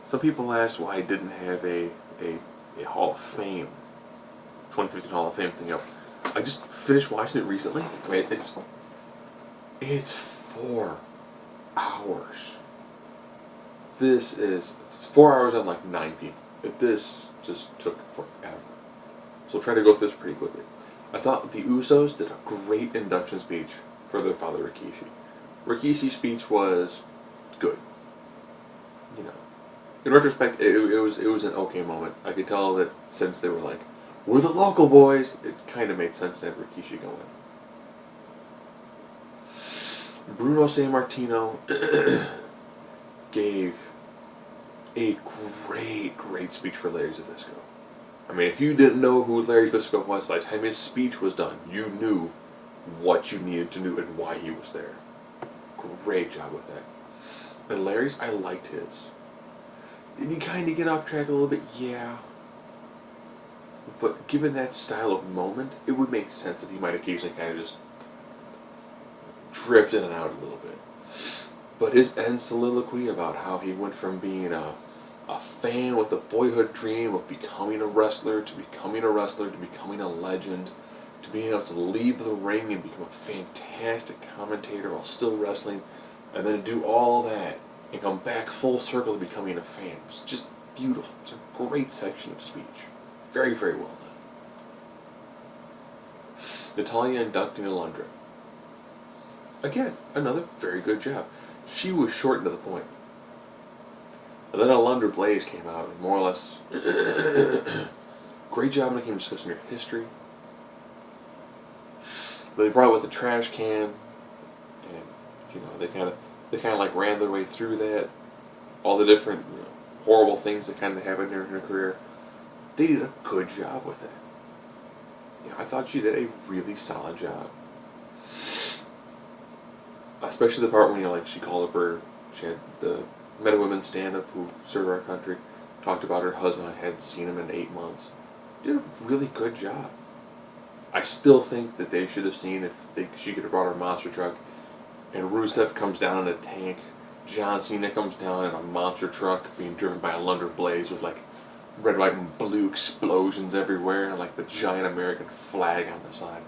Some people asked why I didn't have a Hall of Fame, 2015 Hall of Fame thing up. I just finished watching it recently. I mean, it's 4 hours. It's 4 hours on like 9 people. This just took forever. So I'll try to go through this pretty quickly. I thought the Usos did a great induction speech for their father Rikishi. Rikishi's speech was good. You know, in retrospect, it was an okay moment. I could tell that since they were like, "We're the local boys," it kind of made sense to have Rikishi go in. Bruno Sammartino gave a great speech for Larry Zbyszko. I mean, if you didn't know who Larry Zbyszko was by the time his speech was done, you knew what you needed to know and why he was there. Great job with that. And Larry's, I liked his. Did he kind of get off track a little bit? Yeah. But given that style of moment, it would make sense that he might occasionally kind of just drift in and out a little bit. But his end soliloquy about how he went from being a fan with a boyhood dream of becoming a wrestler to becoming a wrestler to becoming a legend to being able to leave the ring and become a fantastic commentator while still wrestling, and then to do all that and come back full circle to becoming a fan. It's just beautiful. It's a great section of speech. Very, very well done. Natalya inducting Alundra. Again, another very good job. She was short and to the point. And then Alundra Blaze came out and more or less great job when it came to discussing your history. But they brought with the trash can, and you know they kind of like ran their way through that, all the different horrible things that kind of happened during her career. They did a good job with it. I thought she did a really solid job. Especially the part when she called up she had the men and women stand up who serve our country, talked about her husband. I hadn't seen him in 8 months. Did a really good job. I still think that they should have seen if she could have brought her monster truck, and Rusev comes down in a tank, John Cena comes down in a monster truck being driven by a Alundra Blaze with red, white, and blue explosions everywhere and the giant American flag on the side.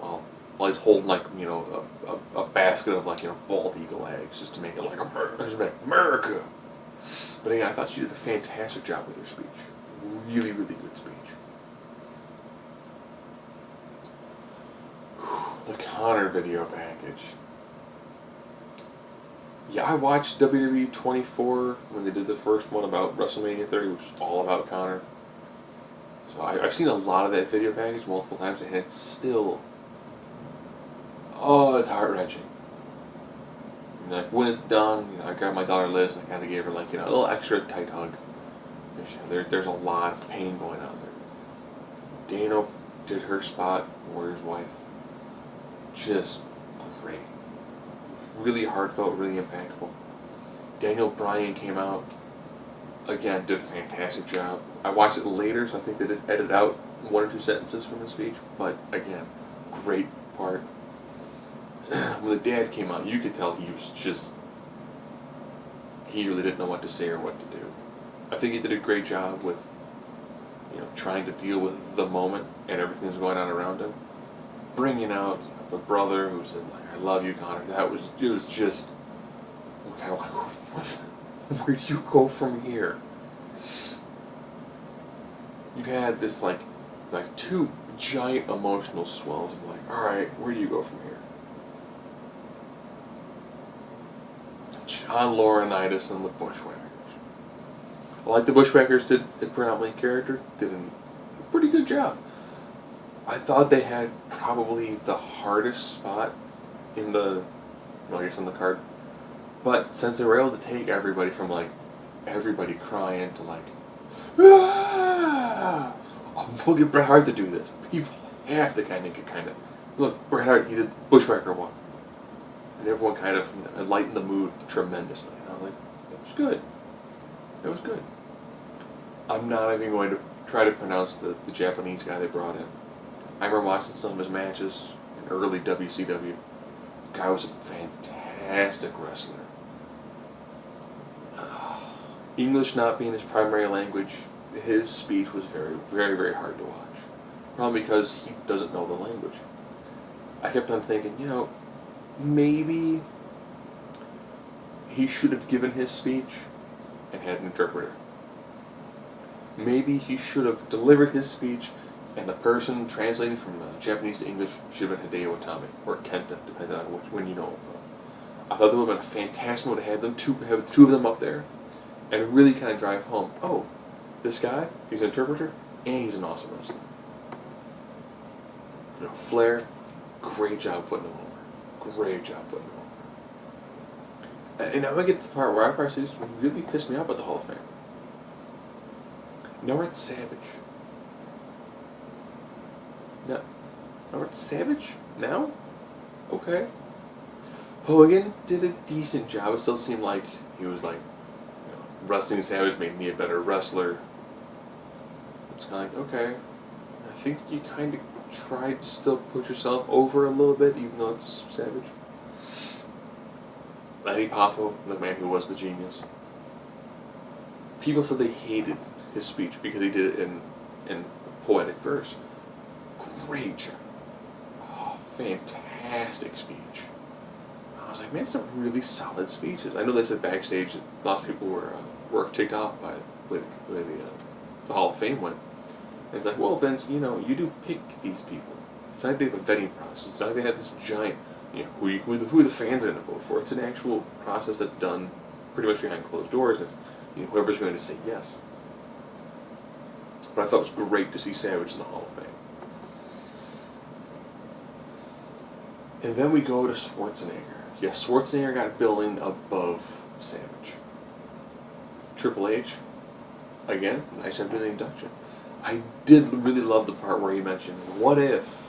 While he's holding a basket of bald eagle eggs just to make it America. But again, I thought she did a fantastic job with her speech. Really, really good speech. The Connor video package. Yeah, I watched WWE 24 when they did the first one about WrestleMania 30, which is all about Connor. So I've seen a lot of that video package multiple times, and it's still, it's heart-wrenching. When it's done, I grabbed my daughter Liz and I kind of gave her a little extra tight hug. There's a lot of pain going on there. Dano did her spot, Warrior's wife. Just great. Really heartfelt, really impactful. Daniel Bryan came out, again, did a fantastic job. I watched it later, so I think they did edit out 1 or 2 sentences from his speech, but again, great part. When the dad came out, you could tell he really didn't know what to say or what to do. I think he did a great job with, trying to deal with the moment and everything that's going on around him. Bringing out the brother who said, "I love you, Connor." It was just kind of where do you go from here? You've had this 2 giant emotional swells of all right, where do you go from here? John Laurinaitis and the Bushwhackers. The Bushwhackers did a predominantly character, did a pretty good job. I thought they had probably the hardest spot on the card. But since they were able to take everybody from everybody crying to we'll get Bret Hart to do this. People have to kind of look, Bret Hart, he did Bushwhacker 1. And everyone kind of lightened the mood tremendously. And I was that was good. That was good. I'm not even going to try to pronounce the Japanese guy they brought in. I remember watching some of his matches in early WCW. The guy was a fantastic wrestler. English not being his primary language, his speech was very, very, very hard to watch. Probably because he doesn't know the language. I kept on thinking, maybe he should have given his speech and had an interpreter. Maybe he should have delivered his speech and the person translating from Japanese to English should have been Hideo Itami or Kenta, depending on when you know him from. I thought that would have been a fantastic one to have the two of them up there and really kind of drive home, oh, this guy, he's an interpreter and he's an awesome wrestler. Flair, great job putting him over. Great job putting him over. And now I get to the part where I probably just really pissed me off at the Hall of Fame. North Savage. No. North Savage? Now? Okay. Hogan did a decent job. It still seemed like he was like, wrestling Savage made me a better wrestler. It's kind of like, okay. I think you kind of tried to still put yourself over a little bit, even though it's Savage. Eddie Poffo, the man who was the genius. People said they hated his speech because he did it in poetic verse. Great job. Oh, fantastic speech. I was like, man, some really solid speeches. I know they said backstage that lots of people were ticked off by the way the Hall of Fame went. And it's like, well, Vince, you do pick these people. It's not like they have a vetting process. It's not like they have this giant, who the fans are going to vote for. It's an actual process that's done pretty much behind closed doors. It's whoever's going to say yes. But I thought it was great to see Savage in the Hall of Fame. And then we go to Schwarzenegger. Yes, Schwarzenegger got billing above Savage. Triple H, again, nice job doing the induction. I did really love the part where he mentioned, what if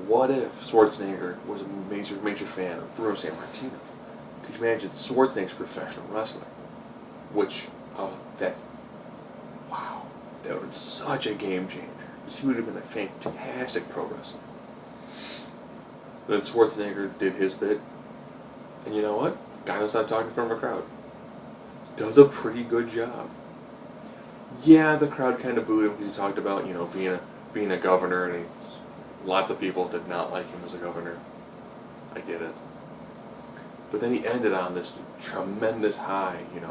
Schwarzenegger was a major fan of Bruno Sammartino? Could you imagine Schwarzenegger's professional wrestler? Which, that would have been such a game changer. Because he would have been a fantastic pro wrestler. Then Schwarzenegger did his bit. And you know what? Guy knows how to talk in front of a crowd. Does a pretty good job. Yeah, the crowd kind of booed him because he talked about, being a governor, and lots of people did not like him as a governor. I get it. But then he ended on this tremendous high, you need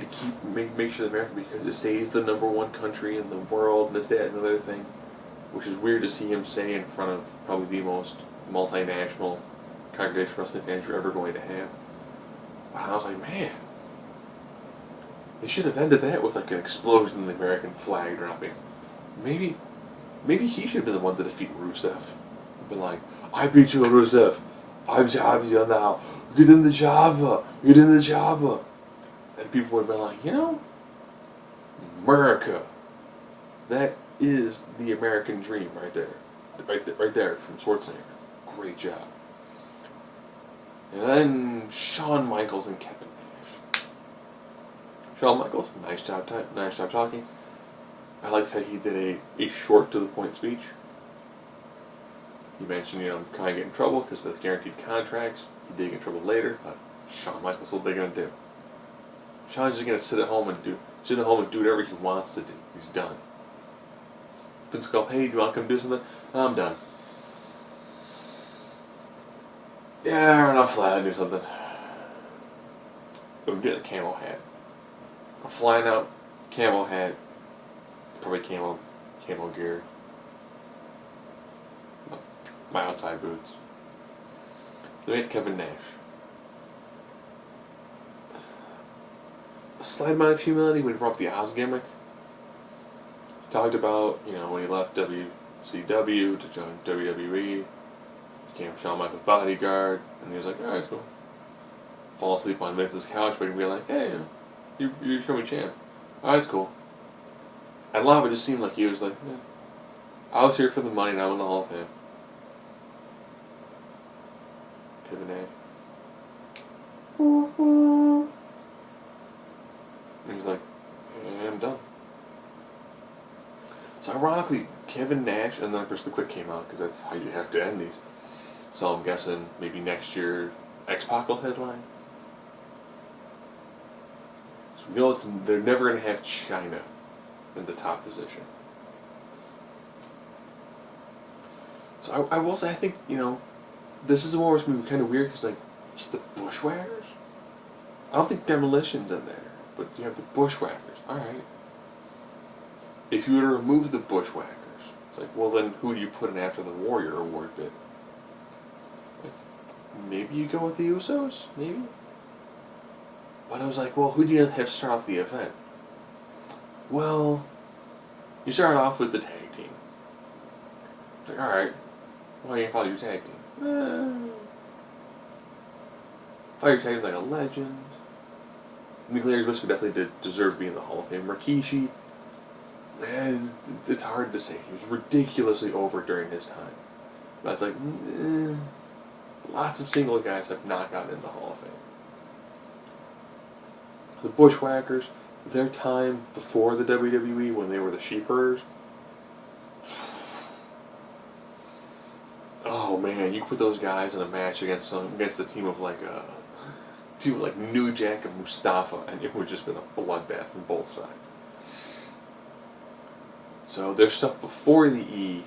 to make sure America, because it stays the #1 country in the world, and this, that, and another thing, which is weird to see him say in front of probably the most multinational congregation wrestling fans you're ever going to have. But I was like, man, they should have ended that with like an explosion in the American flag dropping. Maybe he should have been the one to defeat Rusev. Been like, I beat you, Rusev. I'm champion now. Get in the job. Get in the job. And people would have been like, America. That is the American dream right there. Right there from Schwarzenegger. Great job. And then Shawn Michaels and Kevin Nash. Shawn Michaels, nice job talking. I liked how he did a short to the point speech. He mentioned, I'm kind of getting in trouble because of the guaranteed contracts. He did get in trouble later, but Shawn Michaels, what are they going to do? Shawn's just going to sit at home and do whatever he wants to do. He's done. Vince called, hey, do you want to come do something? I'm done. Yeah, enough flat, do something. But we did a camo hat. A flying out camo hat. Probably camo gear. My outside boots. Then we had Kevin Nash. A slight amount of humility when he brought up the Oz gimmick. He talked about, when he left WCW to join WWE, became Shawn Michaels' bodyguard, and he was like, alright, cool. Fall asleep on Vince's couch, but he'd be like, hey, you're becoming champ. Alright, it's cool. And a lot of it just seemed like he was like, yeah, I was here for the money and I'm in the Hall of Fame. Kevin Nash. And he's like, yeah, I'm done. So ironically, Kevin Nash, and then of course the click came out because that's how you have to end these. So I'm guessing maybe next year X-Pac will headline. You know, they're never going to have China in the top position. So I will say, I think, this is the one where it's going to be kind of weird because, like, the Bushwhackers? I don't think Demolition's in there, but you have the Bushwhackers. Alright. If you were to remove the Bushwhackers, it's like, well, then who do you put in after the Warrior Award bit? Like, maybe you go with the Usos? Maybe? But I was like, well, who do you have to start off the event? Well, you start off with the tag team. It's like, alright, why don't you follow your tag team? Follow your tag team like a legend. Nuclear Biscuit definitely did deserve to be in the Hall of Fame. Rikishi, it's hard to say. He was ridiculously over during his time. But it's like, lots of single guys have not gotten in the Hall of Fame. The Bushwhackers, their time before the WWE when they were the sheep herders. Oh man, you put those guys in a match against a team of like New Jack and Mustafa, and it would just been a bloodbath from both sides. So their stuff before the E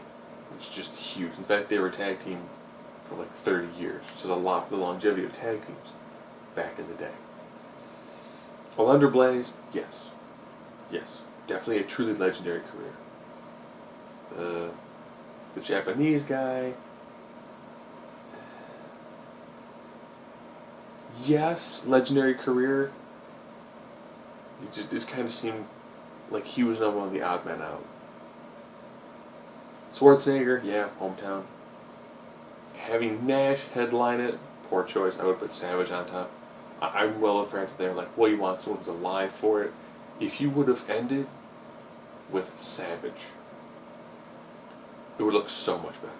was just huge. In fact, they were a tag team for like 30 years, which is a lot for the longevity of tag teams back in the day. Well, Blaze, yes, definitely a truly legendary career. The Japanese guy, yes, legendary career. It just kind of seemed like he was not one of the odd men out. Schwarzenegger, yeah, hometown. Having Nash headline it, poor choice. I would put Savage on top. I'm well aware that they're like, well, you want someone who's alive for it. If you would have ended with Savage, it would look so much better.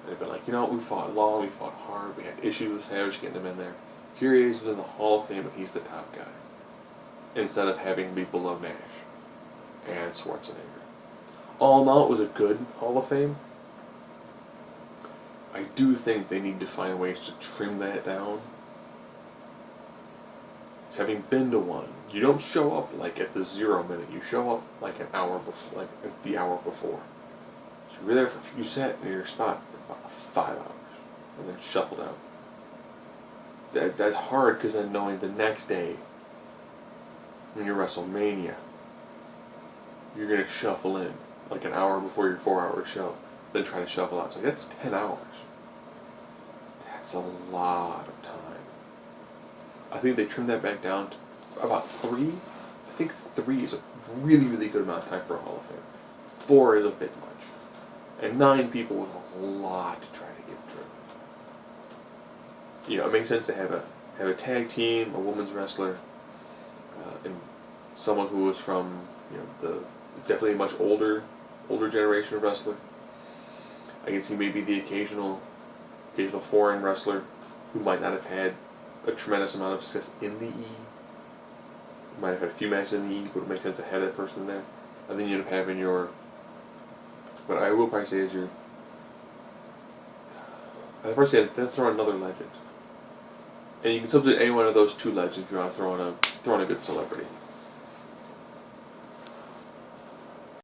They'd been like, we fought long, we fought hard, we had issues with Savage getting him in there. Here he is, he's in the Hall of Fame, and he's the top guy. Instead of having to be below Nash and Schwarzenegger. All in all, it was a good Hall of Fame. I do think they need to find ways to trim that down. Having been to one, you don't show up like at the 0 minute. You show up like an hour before, like the hour before. So you're there you sat in your spot for about 5 hours, and then shuffled out. That's hard because then knowing the next day, when you're WrestleMania, you're gonna shuffle in like an hour before your 4-hour show, then try to shuffle out. It's like that's 10 hours. That's a lot of time. I think they trimmed that back down to about 3. I think 3 is a really, really good amount of time for a Hall of Fame. 4 is a bit much. And 9 people was a lot to try to get through. It makes sense to have a tag team, a women's wrestler, and someone who was from the definitely a much older generation of wrestler. I can see maybe the occasional foreign wrestler who might not have had a tremendous amount of success in the E. Might have had a few matches in the E, but it would make sense to have that person in there. And then you end up having what I will probably say is I'd probably say then throw in another legend. And you can substitute any one of those 2 legends if you want to throw in a good celebrity.